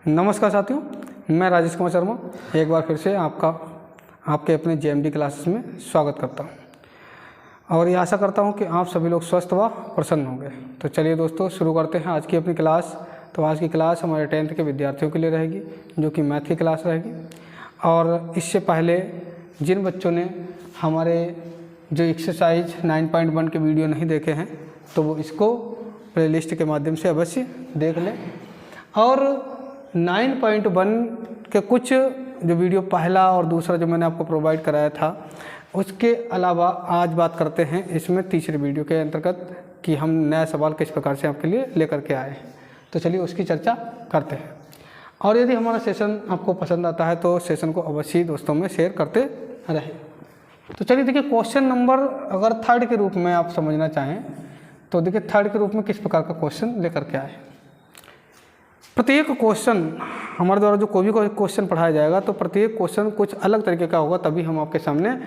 नमस्कार साथियों, मैं राजेश कुमार शर्मा एक बार फिर से आपके अपने जेएमडी क्लासेस में स्वागत करता हूं और ये आशा करता हूं कि आप सभी लोग स्वस्थ व प्रसन्न होंगे। तो चलिए दोस्तों, शुरू करते हैं आज की अपनी क्लास। तो आज की क्लास हमारे 10th के विद्यार्थियों के लिए रहेगी, जो कि मैथ की क्लास रहेगी। और इससे पहले जिन बच्चों ने हमारे जो एक्सरसाइज 9.1 के वीडियो नहीं देखे हैं, तो वो इसको प्लेलिस्ट के माध्यम से अवश्य देख लें। और 9.1 के कुछ जो वीडियो पहला और दूसरा जो मैंने आपको प्रोवाइड कराया था, उसके अलावा आज बात करते हैं इसमें तीसरे वीडियो के अंतर्गत कि हम नया सवाल किस प्रकार से आपके लिए लेकर के आए हैं। तो चलिए उसकी चर्चा करते हैं। और यदि हमारा सेशन आपको पसंद आता है तो सेशन को अवश्य दोस्तों में शेयर करते रहें। तो चलिए देखिए, क्वेश्चन नंबर अगर 3rd के रूप में आप समझना चाहें तो देखिए 3rd के रूप में किस प्रकार का क्वेश्चन लेकर के आए। प्रत्येक क्वेश्चन हमारे द्वारा जो कोई भी क्वेश्चन पढ़ाया जाएगा तो प्रत्येक क्वेश्चन कुछ अलग तरीके का होगा, तभी हम आपके सामने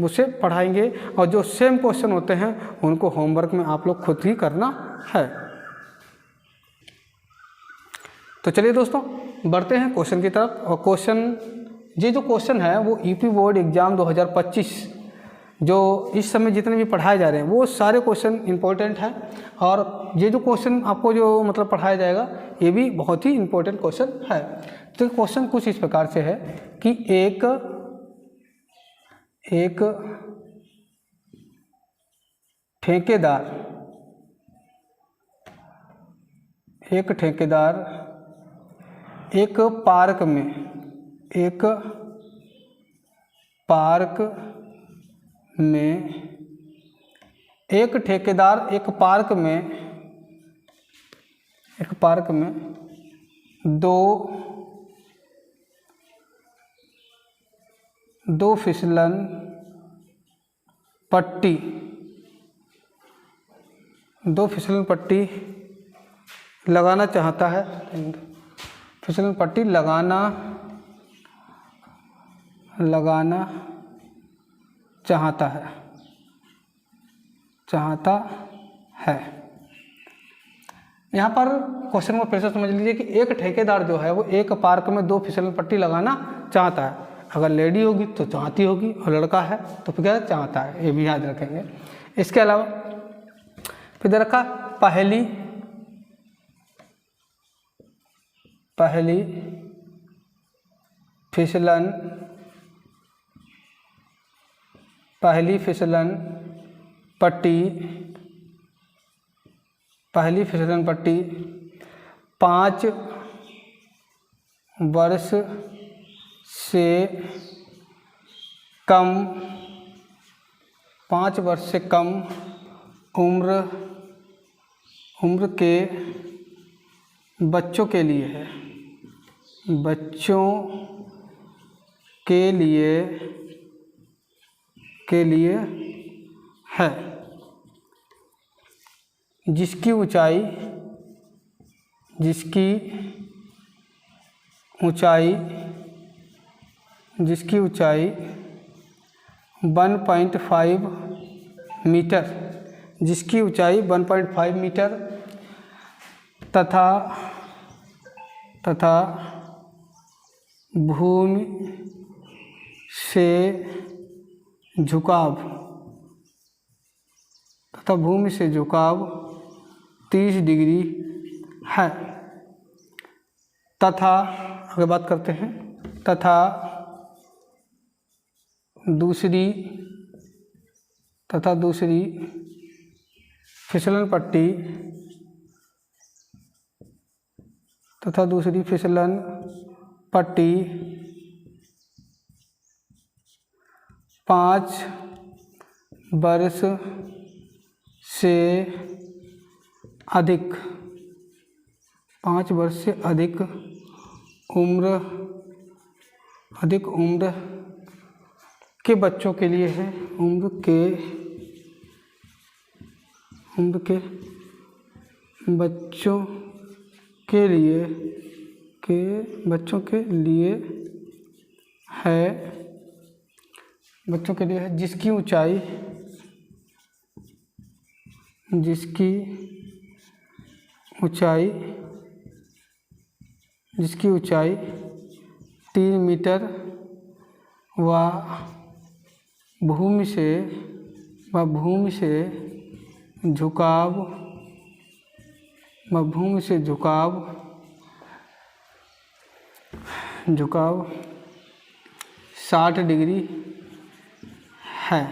उसे पढ़ाएंगे। और जो सेम क्वेश्चन होते हैं उनको होमवर्क में आप लोग खुद ही करना है। तो चलिए दोस्तों, बढ़ते हैं क्वेश्चन की तरफ। और ये जो क्वेश्चन है वो यूपी बोर्ड एग्जाम 2025 जो इस समय जितने भी पढ़ाए जा रहे हैं वो सारे क्वेश्चन इम्पोर्टेंट हैं। और ये जो क्वेश्चन आपको जो मतलब पढ़ाया जाएगा ये भी बहुत ही इम्पोर्टेंट क्वेश्चन है। तो क्वेश्चन कुछ इस प्रकार से है कि एक ठेकेदार एक पार्क में दो फिसलन पट्टी लगाना चाहता है। फिसलन पट्टी लगाना चाहता है। यहाँ पर क्वेश्चन को फिर से समझ लीजिए कि एक ठेकेदार जो है वो एक पार्क में 2 फिसलन पट्टी लगाना चाहता है। अगर लेडी होगी तो चाहती होगी और लड़का है तो फिर क्या चाहता है, ये भी याद रखेंगे। इसके अलावा फिर रखा पहली फिसलन पट्टी 5 वर्ष से कम उम्र के बच्चों के लिए है, जिसकी ऊंचाई 1.5 मीटर तथा भूमि से झुकाव 30 डिग्री है। तथा आगे बात करते हैं, तथा दूसरी फिसलन पट्टी 5 वर्ष से अधिक उम्र के बच्चों के लिए है। बच्चों के लिए है, जिसकी ऊंचाई जिसकी ऊंचाई जिसकी ऊंचाई 3 मीटर व भूमि से झुकाव 60 डिग्री है,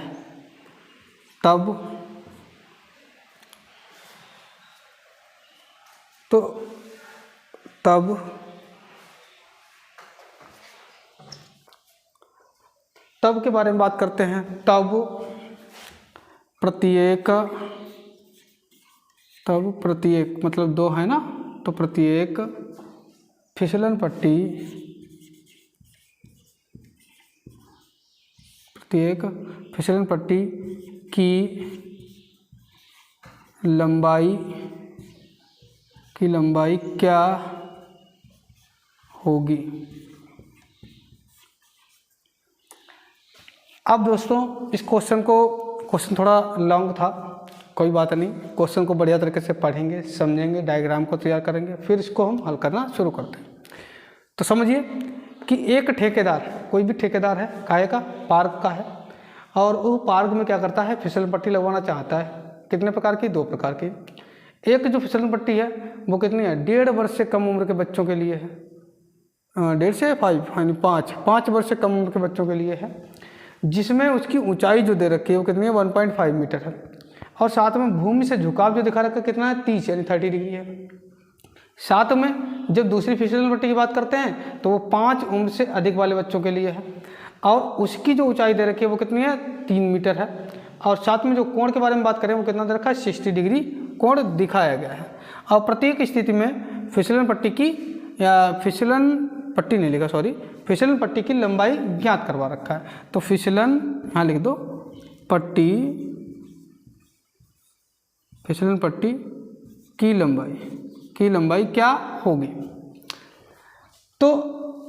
तब के बारे में बात करते हैं। तब प्रत्येक मतलब 2 है ना, तो प्रत्येक फिसलन पट्टी की लंबाई क्या होगी। अब दोस्तों इस क्वेश्चन थोड़ा लॉन्ग था, कोई बात नहीं, क्वेश्चन को बढ़िया तरीके से पढ़ेंगे, समझेंगे, डायग्राम को तैयार करेंगे, फिर इसको हम हल करना शुरू करते हैं। तो समझिए कि एक ठेकेदार, कोई भी ठेकेदार है, काहे का, पार्क का है, और वो पार्क में क्या करता है, फिसलन पट्टी लगवाना चाहता है। कितने प्रकार की? 2 प्रकार की। एक जो फिसलन पट्टी है वो कितनी है, 1.5 वर्ष से कम उम्र के बच्चों के लिए है, 1.5 से 5 यानी 5 वर्ष से कम उम्र के बच्चों के लिए है, जिसमें उसकी ऊंचाई जो दे रखी है वो कितनी है, 1.5 मीटर है, और साथ में भूमि से झुकाव जो दिखा रखा है कितना है, 30 यानी 30 डिग्री है। साथ में जब दूसरी फिसलन पट्टी की बात करते हैं तो वो 5 उम्र से अधिक वाले बच्चों के लिए है, और उसकी जो ऊंचाई दे रखी है वो कितनी है, 3 मीटर है, और साथ में जो कोण के बारे में बात करें वो कितना दे रखा है, 60 डिग्री कोण दिखाया गया है। और प्रत्येक स्थिति में फिसलन पट्टी की लंबाई ज्ञात करवा रखा है। तो फिसलन लिख दो, फिसलन पट्टी की लंबाई क्या होगी। तो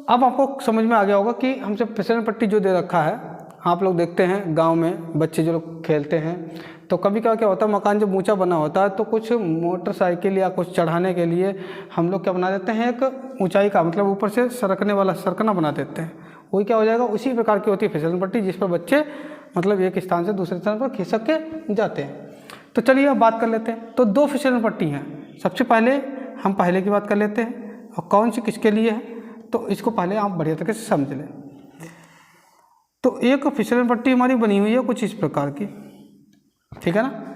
अब आपको समझ में आ गया होगा कि हमसे फिसलन पट्टी जो दे रखा है, आप लोग देखते हैं गांव में बच्चे जो लोग खेलते हैं तो कभी क्या होता है, मकान जब ऊंचा बना होता है तो कुछ मोटरसाइकिल या कुछ चढ़ाने के लिए हम लोग क्या बना देते हैं, एक ऊंचाई का मतलब ऊपर से सरकना बना देते हैं। वही क्या हो जाएगा, उसी प्रकार की होती है फिसलन पट्टी, जिस पर बच्चे मतलब एक स्थान से दूसरे स्थान पर खिसक के जाते हैं। तो चलिए अब बात कर लेते हैं। तो 2 फिसलन पट्टी हैं। सबसे पहले हम पहले की बात कर लेते हैं, और कौन सी किसके लिए है, तो इसको पहले आप बढ़िया तरीके से समझ लें। तो एक फिसलन पट्टी हमारी बनी हुई है कुछ इस प्रकार की, ठीक है ना।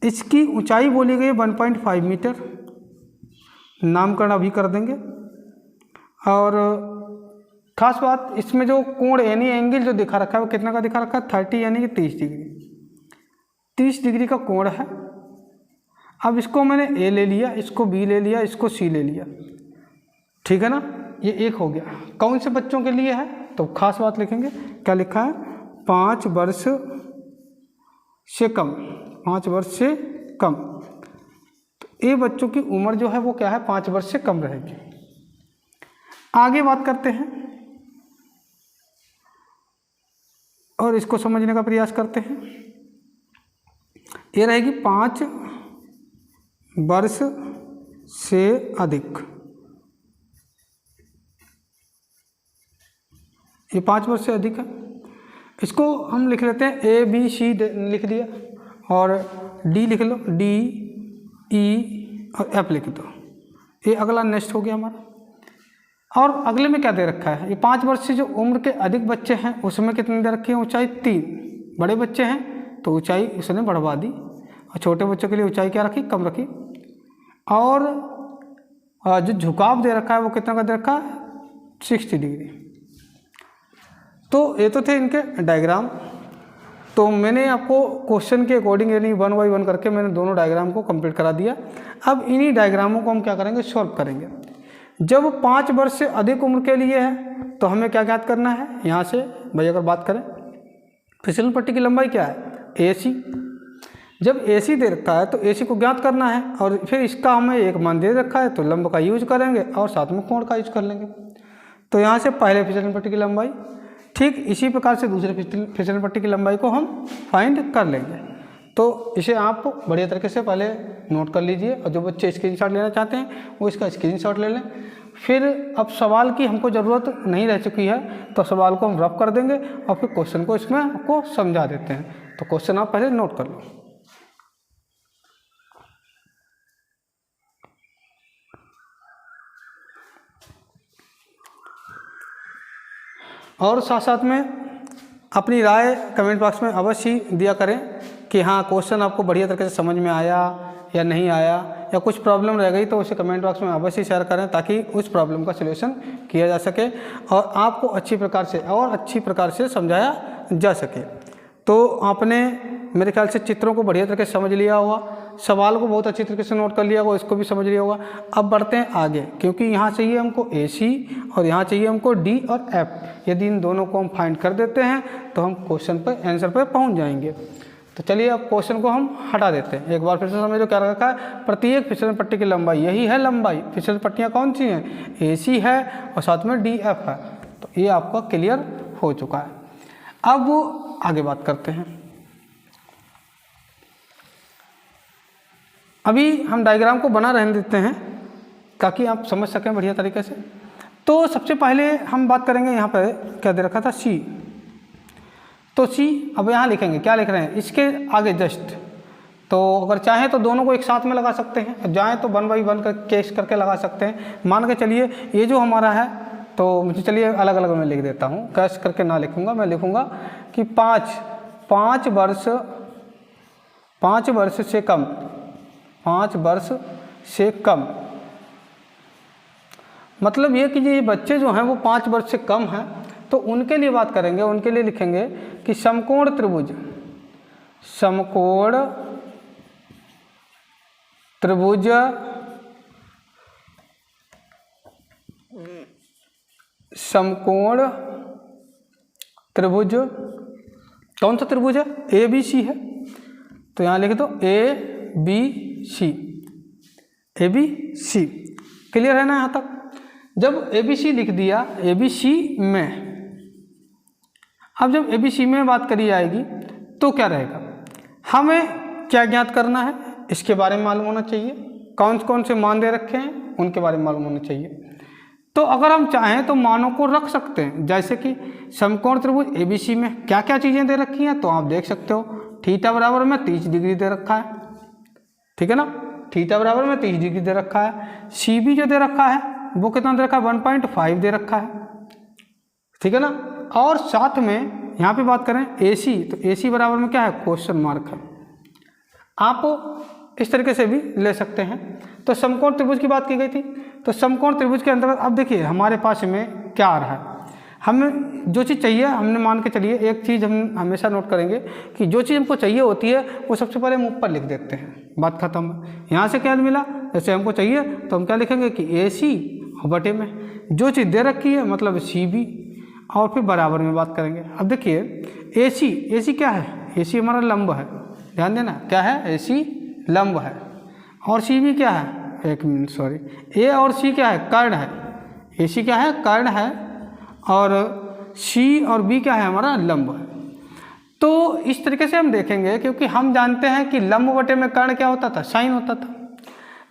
इसकी ऊंचाई बोली गई 1.5 मीटर, नामकरण अभी कर देंगे। और खास बात इसमें जो कोण यानी एंगल जो दिखा रखा है वो कितना का दिखा रखा है, 30 यानी कि 30 डिग्री का कोण है। अब इसको मैंने ए ले लिया, इसको बी ले लिया, इसको सी ले लिया, ठीक है ना। ये एक हो गया। कौन से बच्चों के लिए है, तो खास बात लिखेंगे, क्या लिखा है, 5 वर्ष से कम, 5 वर्ष से कम। तो ये बच्चों की उम्र जो है वो क्या है, 5 वर्ष से कम रहेगी। आगे बात करते हैं और इसको समझने का प्रयास करते हैं। ये रहेगी 5 वर्ष से अधिक, ये 5 वर्ष से अधिक है। इसको हम लिख लेते हैं ए बी सी लिख दिया, और डी लिख लो, डी ई और एफ लिख दो। ये अगला नेक्स्ट हो गया हमारा। और अगले में क्या दे रखा है, ये 5 वर्ष से जो उम्र के अधिक बच्चे हैं उसमें कितनी दे रखी है, ऊंचाई 3। बड़े बच्चे हैं तो ऊंचाई उसने बढ़वा दी, और छोटे बच्चों के लिए ऊंचाई क्या रखी, कम रखी। और जो झुकाव दे रखा है वो कितना का दे रखा है, 60 डिग्री। तो ये तो थे इनके डायग्राम। तो मैंने आपको क्वेश्चन के अकॉर्डिंग यानी 1 बाय 1 करके मैंने दोनों डायग्राम को कंप्लीट करा दिया। अब इन्हीं डायग्रामों को हम क्या करेंगे, सॉल्व करेंगे। जब 5 वर्ष से अधिक उम्र के लिए है तो हमें क्या ज्ञात करना है, यहाँ से भाई अगर बात करें फिसलन पट्टी की लंबाई क्या है, AC। जब AC दे रखा है तो AC को ज्ञात करना है, और फिर इसका हमें एक मान दे रखा है तो लंब का यूज करेंगे और साथ में कोण का यूज कर लेंगे। तो यहाँ से पहले फिसलन पट्टी की लंबाई, ठीक इसी प्रकार से दूसरे फिसलन पट्टी की लंबाई को हम फाइंड कर लेंगे। तो इसे आप बढ़िया तरीके से पहले नोट कर लीजिए, और जो बच्चे स्क्रीनशॉट लेना चाहते हैं वो इसका स्क्रीनशॉट ले लें। फिर अब सवाल की हमको ज़रूरत नहीं रह चुकी है, तो सवाल को हम रफ कर देंगे और फिर क्वेश्चन को इसमें आपको समझा देते हैं। तो क्वेश्चन आप पहले नोट कर लो। और साथ साथ में अपनी राय कमेंट बॉक्स में अवश्य दिया करें कि हाँ क्वेश्चन आपको बढ़िया तरीके से समझ में आया या नहीं आया, या कुछ प्रॉब्लम रह गई तो उसे कमेंट बॉक्स में अवश्य शेयर करें ताकि उस प्रॉब्लम का सलूशन किया जा सके और आपको अच्छी प्रकार से समझाया जा सके। तो आपने मेरे ख्याल से चित्रों को बढ़िया तरीके से समझ लिया होगा, सवाल को बहुत अच्छी तरीके से नोट कर लिया होगा, इसको भी समझ लिया होगा। अब बढ़ते हैं आगे, क्योंकि यहाँ चाहिए हमको AC और यहाँ चाहिए हमको D और F। यदि इन दोनों को हम फाइंड कर देते हैं तो हम क्वेश्चन पर आंसर पर पहुँच जाएंगे। तो चलिए अब क्वेश्चन को हम हटा देते हैं। एक बार फिर से समझो क्या रखा है, प्रत्येक फिसलन पट्टी की लंबाई, यही है लंबाई। फिसलन पट्टियाँ कौन सी हैं, AC है और साथ में DF है। तो ये आपका क्लियर हो चुका है। अब आगे बात करते हैं। अभी हम डायग्राम को बना रहने देते हैं ताकि आप समझ सकें बढ़िया तरीके से। तो सबसे पहले हम बात करेंगे, यहाँ पर क्या दे रखा था, C। तो C अब यहाँ लिखेंगे, क्या लिख रहे हैं, इसके आगे जस्ट। तो अगर चाहें तो दोनों को एक साथ में लगा सकते हैं, जाएँ तो 1 बाई 1 केस करके लगा सकते हैं। मान के चलिए ये जो हमारा है, तो मुझे चलिए अलग अलग में लिख देता हूँ, कैश करके ना लिखूँगा, मैं लिखूँगा कि 5 वर्ष से कम, 5 वर्ष से कम, मतलब ये कि ये बच्चे जो हैं वो 5 वर्ष से कम हैं, तो उनके लिए बात करेंगे। उनके लिए लिखेंगे कि समकोण त्रिभुज, समकोण त्रिभुज समकोण त्रिभुज कौन सा त्रिभुज है, ABC है। तो यहाँ लिख दो ABC, ABC। क्लियर है ना यहाँ तक। जब ABC लिख दिया, ABC में, अब जब ABC में बात करी जाएगी तो क्या रहेगा, हमें क्या ज्ञात करना है, इसके बारे में मालूम होना चाहिए। कौन कौन से मान दे रखे हैं उनके बारे में मालूम होना चाहिए। तो अगर हम चाहें तो मानों को रख सकते हैं, जैसे कि समकोण त्रिभुज ABC में क्या क्या चीज़ें दे रखी हैं, तो आप देख सकते हो थीटा बराबर में 30 डिग्री दे रखा है, ठीक है ना, थीटा बराबर में 30 डिग्री दे रखा है। CB जो दे रखा है वो कितना दे रखा है, 1.5 दे रखा है, ठीक है ना। और साथ में यहाँ पे बात करें AC, तो AC बराबर में क्या है, क्वेश्चन मार्क है। आप इस तरीके से भी ले सकते हैं। तो समकोण त्रिभुज की बात की गई थी, तो समकोण त्रिभुज के अंतर्गत अब देखिए हमारे पास में क्या आ रहा है, हमें जो चीज़ चाहिए, हमने मान के चलिए एक चीज़ हम हमेशा नोट करेंगे कि जो चीज़ हमको चाहिए होती है वो सबसे पहले हम ऊपर लिख देते हैं, बात खत्म। यहाँ से क्या मिला, जैसे हमको चाहिए तो हम क्या लिखेंगे कि AC और बटे में जो चीज़ दे रखी है मतलब CB, और फिर बराबर में बात करेंगे। अब देखिए AC क्या है, AC हमारा लंब है, ध्यान देना क्या है, AC लंब है। और CB क्या है, एक मिनट सॉरी, A और C क्या है, कर्ण है। AC क्या है, कर्ण है, और C और B क्या है, हमारा लंब है। तो इस तरीके से हम देखेंगे, क्योंकि हम जानते हैं कि लंब बटे में कर्ण क्या होता था, साइन होता था।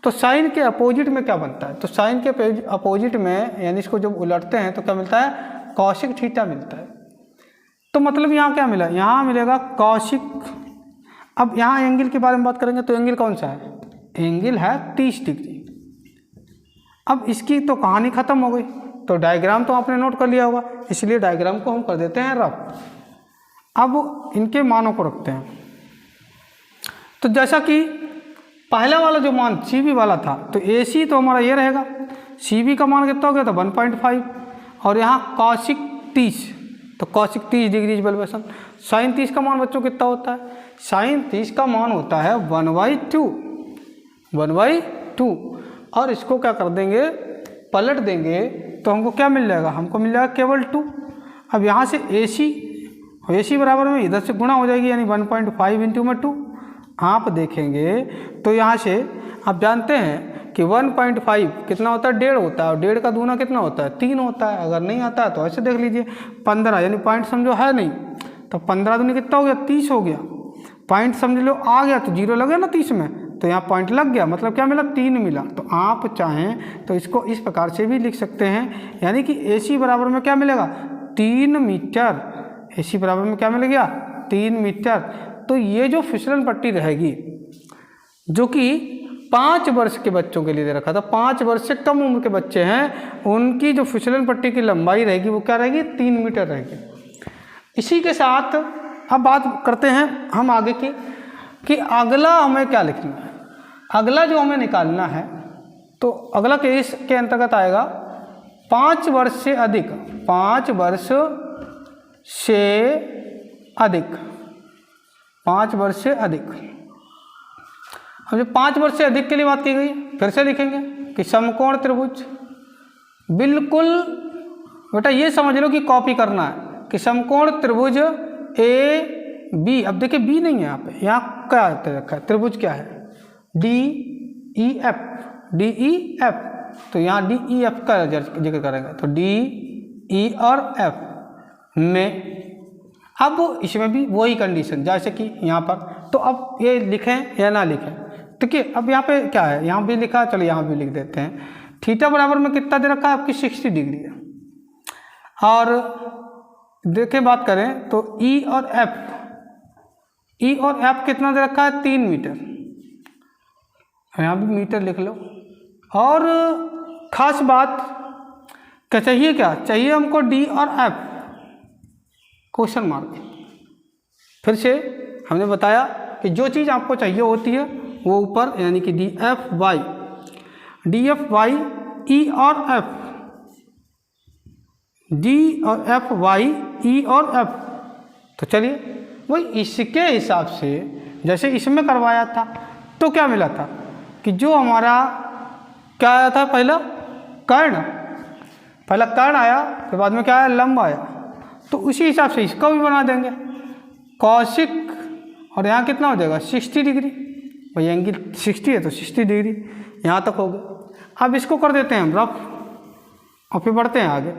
तो साइन के अपोजिट में क्या बनता है, तो साइन के अपोजिट में, यानी इसको जब उलटते हैं तो क्या मिलता है, कौशिक थीटा मिलता है। तो मतलब यहाँ क्या मिला, यहाँ मिलेगा कौशिक। अब यहाँ एंगल के बारे में बात करेंगे, तो एंगल कौन सा है, एंगल है 30 डिग्री। अब इसकी तो कहानी खत्म हो गई। तो डायग्राम तो आपने नोट कर लिया होगा, इसलिए डायग्राम को हम कर देते हैं रफ। अब इनके मानों को रखते हैं। तो जैसा कि पहला वाला जो मान CB वाला था, तो AC तो हमारा ये रहेगा, CB का मान कितना हो गया था 1.5, और यहाँ कौशिक 30, तो कौशिक 30 डिग्री इक्वेशन। साइन 30 का मान बच्चों कितना होता है, साइन 30 का मान होता है 1/2, और इसको क्या कर देंगे, पलट देंगे तो हमको क्या मिल जाएगा, हमको मिल जाएगा केवल 2। अब यहाँ से AC बराबर में इधर से गुणा हो जाएगी, यानी 1.5 इंटू में 2। आप देखेंगे तो यहाँ से आप जानते हैं कि 1.5 कितना होता है, 1.5 होता है, और 1.5 का दूना कितना होता है, 3 होता है। अगर नहीं आता है तो ऐसे देख लीजिए 15, यानी पॉइंट समझो है नहीं, तो 15 दूनी कितना हो गया, 30 हो गया। पॉइंट समझ लो आ गया तो 0 लगे ना 30 में, तो यहाँ पॉइंट लग गया, मतलब क्या मिला, 3 मिला। तो आप चाहें तो इसको इस प्रकार से भी लिख सकते हैं, यानी कि AC बराबर में क्या मिलेगा, 3 मीटर। AC बराबर में क्या मिल गया, 3 मीटर। तो ये जो फिसलन पट्टी रहेगी, जो कि 5 वर्ष के बच्चों के लिए दे रखा था, 5 वर्ष से कम उम्र के बच्चे हैं, उनकी जो फिसलन पट्टी की लंबाई रहेगी वो क्या रहेगी, 3 मीटर रहेगी। इसी के साथ अब बात करते हैं हम आगे की, कि अगला हमें क्या लिखना है। अगला जो हमें निकालना है, तो अगला केस के अंतर्गत आएगा 5 वर्ष से अधिक, 5 वर्ष से अधिक, 5 वर्ष से अधिक। अब जो 5 वर्ष से अधिक के लिए बात की गई, फिर से लिखेंगे कि समकोण त्रिभुज, बिल्कुल बेटा ये समझ लो कि कॉपी करना है कि समकोण त्रिभुज AB, अब देखिए B नहीं है यहाँ पे, यहाँ क्या रखा है, त्रिभुज क्या है, DEF, DEF। तो यहाँ DEF का जिक्र करेंगे, तो D, E और F में, अब इसमें भी वही कंडीशन जैसे कि यहाँ पर। तो अब ये लिखें या ना लिखें, देखिए अब यहाँ पे क्या है, यहाँ भी लिखा, चलो यहाँ भी लिख देते हैं। थीटा बराबर में कितना दे रखा है, आपकी 60 डिग्री है। और देखें बात करें तो E और F कितना दे रखा है, 3 मीटर, यहाँ भी मीटर लिख लो। और खास बात क्या चाहिए, क्या चाहिए हमको, D और F, क्वेश्चन मार्क। फिर से हमने बताया कि जो चीज़ आपको चाहिए होती है वो ऊपर, यानी कि DFY, E और F, D और FY, E और F। तो चलिए वही इसके हिसाब से जैसे इसमें करवाया था, तो क्या मिला था कि जो हमारा क्या आया था, पहला कर्ण आया, फिर बाद में क्या आया, लंब आया। तो उसी हिसाब से इसका भी बना देंगे, कौशिक, और यहाँ कितना हो जाएगा, 60 डिग्री, भाई एंगल 60 है तो 60 डिग्री यहाँ तक हो गया। अब इसको कर देते हैं हम रफ, और फिर बढ़ते हैं आगे।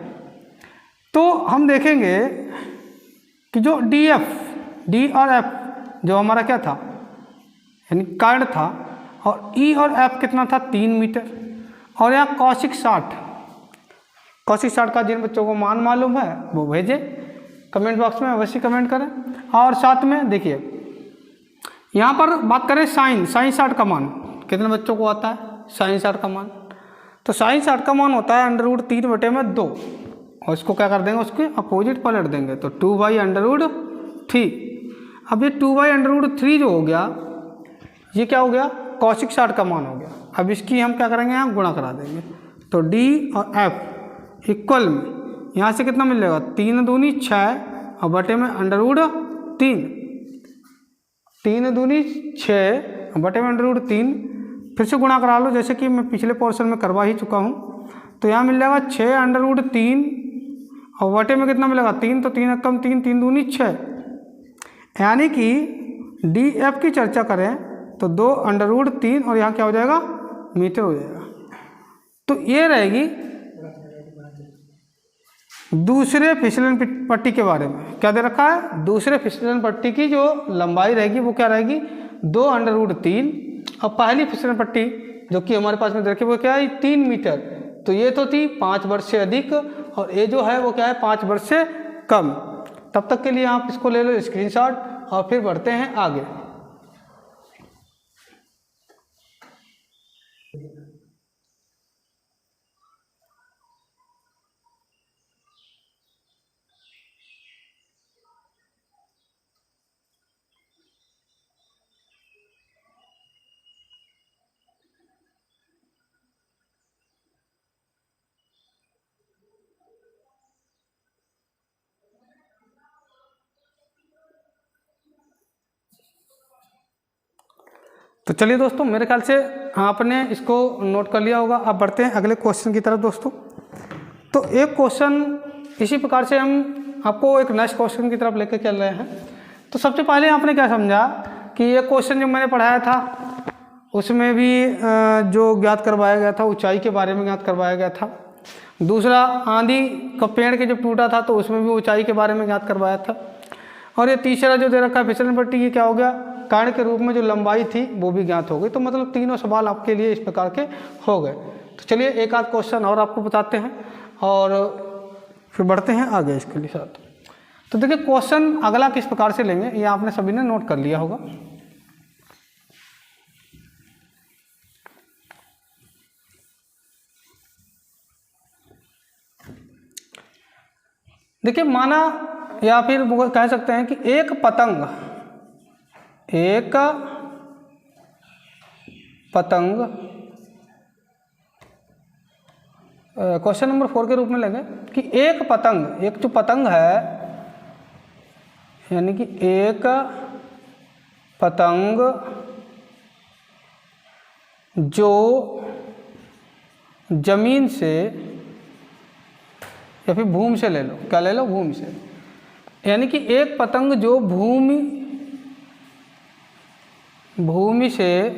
तो हम देखेंगे कि जो D और F जो हमारा क्या था, यानी कर्ण था, और E और F कितना था, 3 मीटर। और यहाँ कौशिक 60 का जिन बच्चों को मान मालूम है वो भेजें कमेंट बॉक्स में, अवश्य कमेंट करें। और साथ में देखिए यहाँ पर बात करें साइन 60 का मान कितने बच्चों को आता है, साइन 60 का मान, तो साइन 60 का मान होता है √3/2, और इसको क्या कर देंगे, उसके अपोजिट पलट देंगे, तो 2/√3। अब ये 2/√3 जो हो गया, ये क्या हो गया, कौशिक 60 का मान हो गया। अब इसकी हम क्या करेंगे, यहाँ गुणा करा देंगे, तो D और F इक्वल में यहाँ से कितना मिल जाएगा, 3 दूनी 6 और बटे में √3, 3 दूनी 6 बटे में √3। फिर से गुणा करा लो, जैसे कि मैं पिछले पोर्शन में करवा ही चुका हूँ। तो यहाँ मिल जाएगा 6 √3 और बटे में कितना मिलेगा, 3, तो 3 कम 3, 3 दूनी 6, यानी कि DF की चर्चा करें तो 2 √3 और यहाँ क्या हो जाएगा, मीटर हो जाएगा। तो ये रहेगी दूसरे फिसलन पट्टी के बारे में, क्या दे रखा है, दूसरे फिसलन पट्टी की जो लंबाई रहेगी वो क्या रहेगी, 2 √3, और पहली फिसलन पट्टी जो कि हमारे पास में रखी वो क्या है, 3 मीटर। तो ये तो थी 5 वर्ष से अधिक, और ये जो है वो क्या है, 5 वर्ष से कम। तब तक के लिए आप इसको ले लो स्क्रीनशॉट, और फिर बढ़ते हैं आगे। तो चलिए दोस्तों, मेरे ख्याल से आपने इसको नोट कर लिया होगा। अब बढ़ते हैं अगले क्वेश्चन की तरफ दोस्तों। तो एक क्वेश्चन इसी प्रकार से हम आपको एक नेक्स्ट क्वेश्चन की तरफ लेकर चल रहे हैं। तो सबसे पहले आपने क्या समझा कि ये क्वेश्चन जो मैंने पढ़ाया था उसमें भी जो ज्ञात करवाया गया था ऊंचाई के बारे में ज्ञात करवाया गया था। दूसरा, आंधी का पेड़ के जब टूटा था तो उसमें भी ऊंचाई के बारे में ज्ञात करवाया था। और ये तीसरा जो दे रखा है फिसलन पट्टी, ये क्या हो गया, कर्ण के रूप में जो लंबाई थी वो भी ज्ञात हो गई। तो मतलब तीनों सवाल आपके लिए इस प्रकार के हो गए। तो चलिए एक आध क्वेश्चन और आपको बताते हैं और फिर बढ़ते हैं आगे इसके लिए साथ। तो देखिए क्वेश्चन अगला किस प्रकार से लेंगे ये आपने सभी ने नोट कर लिया होगा। देखिए माना या फिर कह सकते हैं कि एक पतंग क्वेश्चन नंबर 4 के रूप में लेंगे कि एक जो पतंग है, यानी कि एक पतंग जो जमीन से या फिर भूमि से ले लो, क्या ले लो, भूमि से, यानी कि एक पतंग जो भूमि से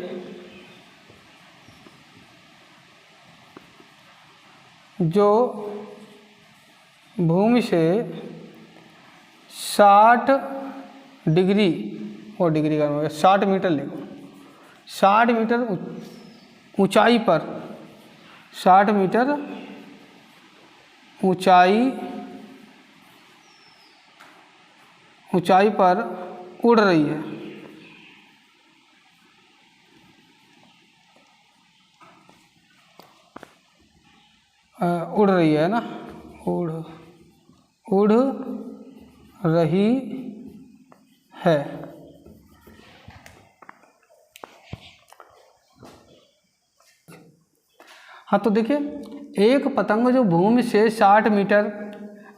जो भूमि से 60 डिग्री और डिग्री का 60 मीटर लिखो, 60 मीटर ऊंचाई पर, 60 मीटर ऊंचाई पर उड़ रही है। उड़ रही है ना, उड़ रही है। हाँ तो देखिए एक पतंग जो भूमि से 60 मीटर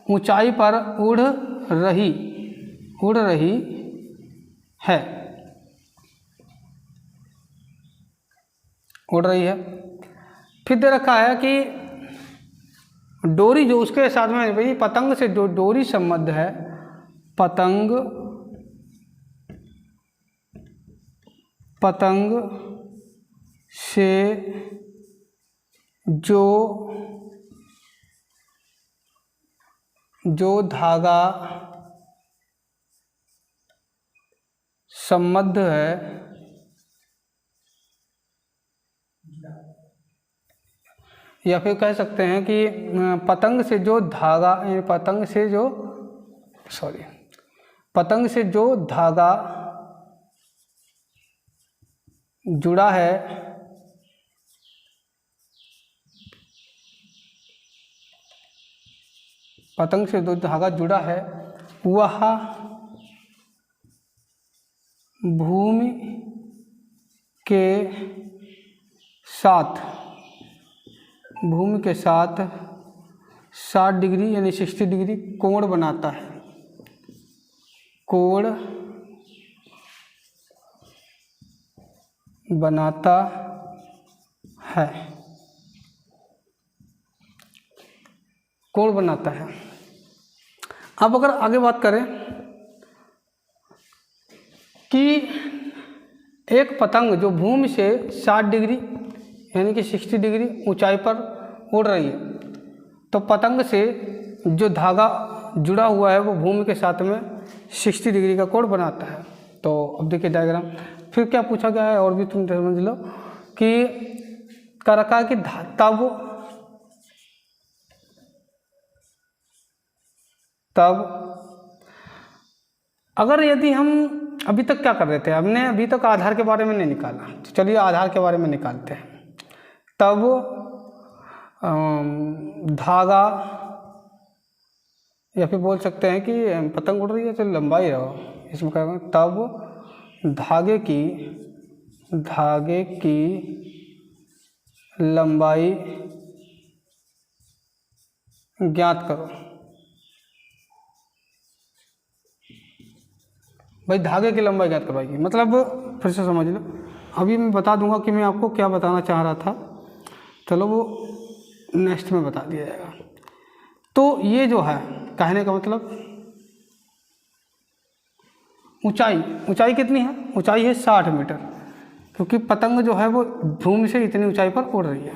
ऊंचाई पर उड़ रही है, उड़ रही है। फिर दे रखा है कि डोरी जो उसके साथ में, भाई पतंग से जो डोरी संबद्ध है, पतंग से जो धागा संबद्ध है, या फिर कह सकते हैं कि पतंग से जो धागा जुड़ा है, पतंग से जो धागा जुड़ा है वह भूमि के साथ 60 डिग्री यानी 60 डिग्री कोण बनाता है, कोण बनाता है, कोण बनाता है। अब अगर आगे बात करें कि एक पतंग जो भूमि से 60 डिग्री यानी कि 60 डिग्री ऊंचाई पर उड़ रही है, तो पतंग से जो धागा जुड़ा हुआ है वो भूमि के साथ में 60 डिग्री का कोण बनाता है। तो अब देखिए डायग्राम, फिर क्या पूछा गया है और भी तुम समझ लो कि कर रखा है कि तब अगर यदि हम अभी तक क्या कर रहे थे, हमने अभी तक आधार के बारे में नहीं निकाला, तो चलिए आधार के बारे में निकालते हैं। तब धागा या फिर बोल सकते हैं कि पतंग उड़ रही है तो लंबाई रहो, इसमें क्या होगा, तब धागे की लंबाई ज्ञात करो। भाई धागे की लंबाई ज्ञात करवाएगी, मतलब फिर से समझ लो, अभी मैं बता दूंगा कि मैं आपको क्या बताना चाह रहा था, चलो वो नेक्स्ट में बता दिया जाएगा। तो ये जो है कहने का मतलब ऊंचाई कितनी है, ऊंचाई है 60 मीटर, क्योंकि पतंग जो है वो भूमि से इतनी ऊंचाई पर उड़ रही है।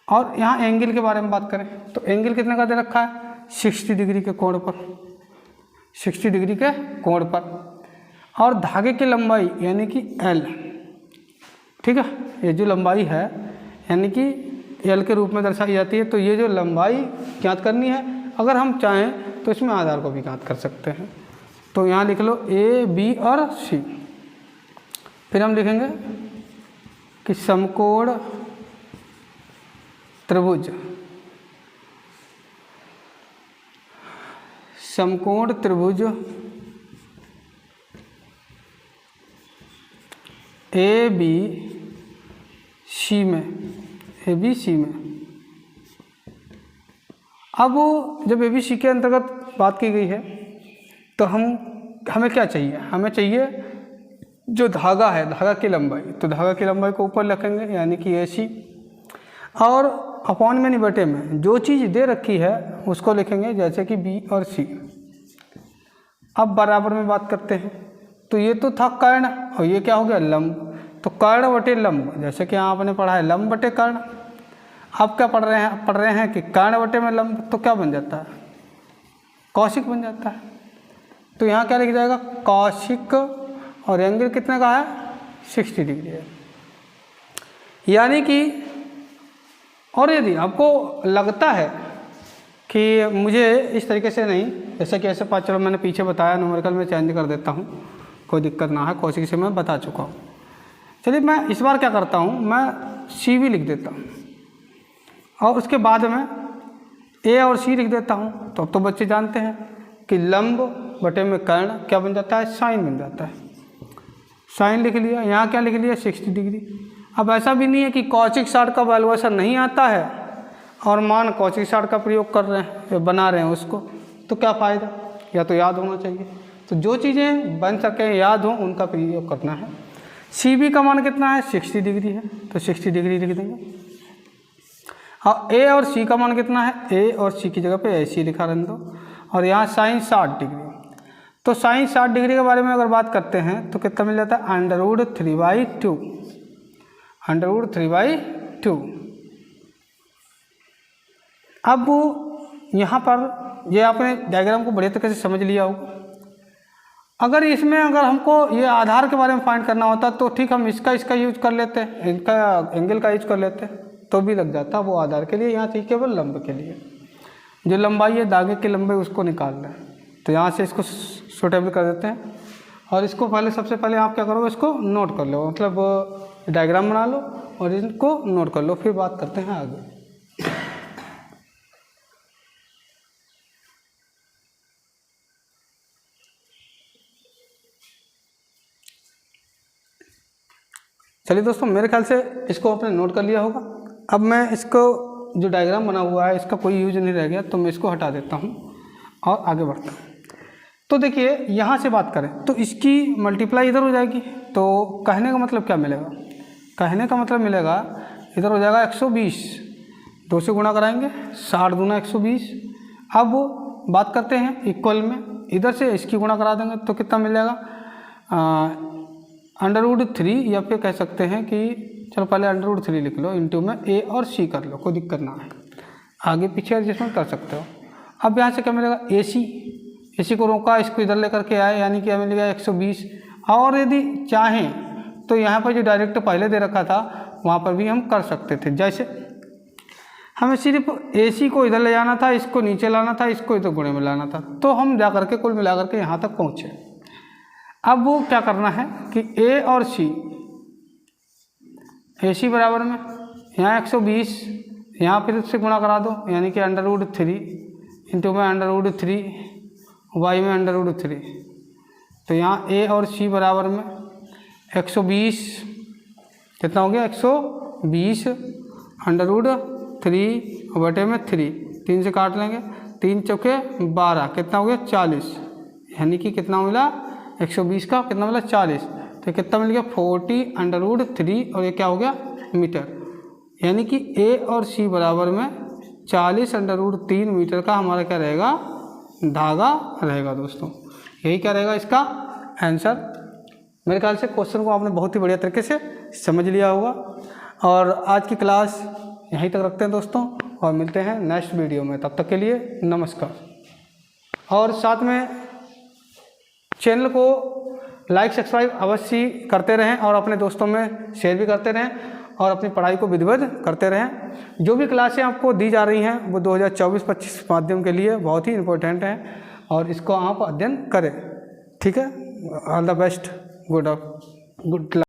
और यहाँ एंगल के बारे में बात करें तो एंगल कितने का दे रखा है, 60 डिग्री के कोण पर। 60 डिग्री के कोण पर। और धागे की लंबाई यानी कि L, ठीक है, ये जो लंबाई है यानी कि L के रूप में दर्शाई जाती है। तो ये जो लंबाई ज्ञात करनी है, अगर हम चाहें तो इसमें आधार को भी ज्ञात कर सकते हैं। तो यहाँ लिख लो A, B और C। फिर हम लिखेंगे कि समकोण त्रिभुज, समकोण त्रिभुज ABC में, ABC में। अब जब ABC के अंतर्गत बात की गई है तो हमें क्या चाहिए, हमें चाहिए जो धागा है, धागा की लंबाई। तो धागा की लंबाई को ऊपर रखेंगे यानी कि AC, और अपॉन में नहीं बटे में जो चीज़ दे रखी है उसको लिखेंगे जैसे कि B और C। अब बराबर में बात करते हैं। तो ये तो था कर्ण और ये क्या हो गया, लंब। तो कर्ण बटे लंब, जैसे कि यहाँ आपने पढ़ा है लंब बटे कर्ण। अब क्या पढ़ रहे हैं कि कर्ण बटे में लंब, तो क्या बन जाता है, कौशिक बन जाता है। तो यहाँ क्या लिख जाएगा, कौशिक, और एंगल कितने का है, 60 डिग्री है। यानी कि, और यदि आपको लगता है कि मुझे इस तरीके से नहीं, जैसे कि ऐसे चलो मैंने पीछे बताया, न्यूमेरिकल में चेंज कर देता हूँ, कोई दिक्कत ना है, कौशिक से मैं बता चुका हूँ। चलिए मैं इस बार क्या करता हूँ, मैं C भी लिख देता हूँ और उसके बाद में A और C लिख देता हूँ। तो अब तो बच्चे जानते हैं कि लंब बटे में कर्ण क्या बन जाता है, साइन बन जाता है। साइन लिख लिया, यहाँ क्या लिख लिया, 60 डिग्री। अब ऐसा भी नहीं है कि कौशिक साठ का वैल्यूएशन नहीं आता है और मान कौशिक साठ का प्रयोग कर रहे हैं, बना रहे हैं उसको, तो क्या फ़ायदा, या तो याद होना चाहिए। तो जो चीज़ें बन सकें, याद हों, उनका प्रयोग करना है। CB का मान कितना है, 60 डिग्री है, तो 60 डिग्री लिख देंगे। और A और C का मान कितना है, A और C की जगह पे AC लिखा रहने दो, और यहाँ साइन 60 डिग्री। तो साइन 60 डिग्री के बारे में अगर बात करते हैं तो कितना मिल जाता है, √3/2, √3/2। अब यहाँ पर ये आपने डायग्राम को बढ़िया तरीके से समझ लिया होगा। अगर इसमें हमको ये आधार के बारे में फाइंड करना होता तो ठीक, हम इसका यूज कर लेते, इनका एंगल का यूज कर लेते तो भी लग जाता वो आधार के लिए। यहाँ चाहिए केवल लंब के लिए, जो लंबाई है धागे की लंबाई उसको निकालना है। तो यहाँ से इसको सूटेबल कर देते हैं, और इसको सबसे पहले आप क्या करोगे, इसको नोट कर लो, मतलब डायग्राम बना लो और इनको नोट कर लो, फिर बात करते हैं आगे। चलिए दोस्तों, मेरे ख्याल से इसको आपने नोट कर लिया होगा। अब मैं इसको जो डायग्राम बना हुआ है इसका कोई यूज नहीं रह गया, तो मैं इसको हटा देता हूँ और आगे बढ़ता हूँ। तो देखिए यहाँ से बात करें तो इसकी मल्टीप्लाई इधर हो जाएगी, तो कहने का मतलब क्या मिलेगा, कहने का मतलब मिलेगा इधर हो जाएगा 120, 2 से गुणा कराएंगे, 60 दूना 120। अब बात करते हैं इक्वल में, इधर से इसकी गुणा करा देंगे तो कितना मिल जाएगा, √3, या फिर कह सकते हैं कि चलो पहले √3 लिख लो, इंटू में A और C कर लो, कोई दिक्कत ना है, आगे पीछे एडजस्टमेंट कर सकते हो। अब यहाँ से क्या मिलेगा, AC को रोका, इसको इधर लेकर के आए, यानी कि हमें मिलेगा 120। और यदि चाहें तो यहाँ पर जो डायरेक्ट पहले दे रखा था वहाँ पर भी हम कर सकते थे। जैसे हमें सिर्फ AC को इधर ले जाना था, इसको नीचे लाना था, इसको इधर गुणे में लाना था, तो हम जा करके कुल मिला करके यहाँ तक पहुँचे। अब वो क्या करना है कि A और C, AC बराबर में यहाँ 120, यहाँ फिर उससे गुणा करा दो, यानी कि √3 इंटू में √3, y में √3। तो यहाँ A और C बराबर में 120, कितना हो गया, 120 √3 बटे में 3, 3 से काट लेंगे, 3 चौके 12, कितना हो गया 40, यानी कि कितना मिला, 120 का कितना मिला 40, तो कितना मिल गया 40 √3, और ये क्या हो गया मीटर, यानी कि A और C बराबर में 40 √3 मीटर का हमारा क्या रहेगा, धागा रहेगा। दोस्तों यही क्या रहेगा इसका आंसर। मेरे ख्याल से क्वेश्चन को आपने बहुत ही बढ़िया तरीके से समझ लिया होगा। और आज की क्लास यहीं तक रखते हैं दोस्तों, और मिलते हैं नेक्स्ट वीडियो में, तब तक के लिए नमस्कार। और साथ में चैनल को लाइक सब्सक्राइब अवश्य करते रहें और अपने दोस्तों में शेयर भी करते रहें और अपनी पढ़ाई को विधिवत करते रहें। जो भी क्लासें आपको दी जा रही हैं वो 2024-25 माध्यम के लिए बहुत ही इम्पोर्टेंट हैं और इसको आप अध्ययन करें। ठीक है, all the best, good luck.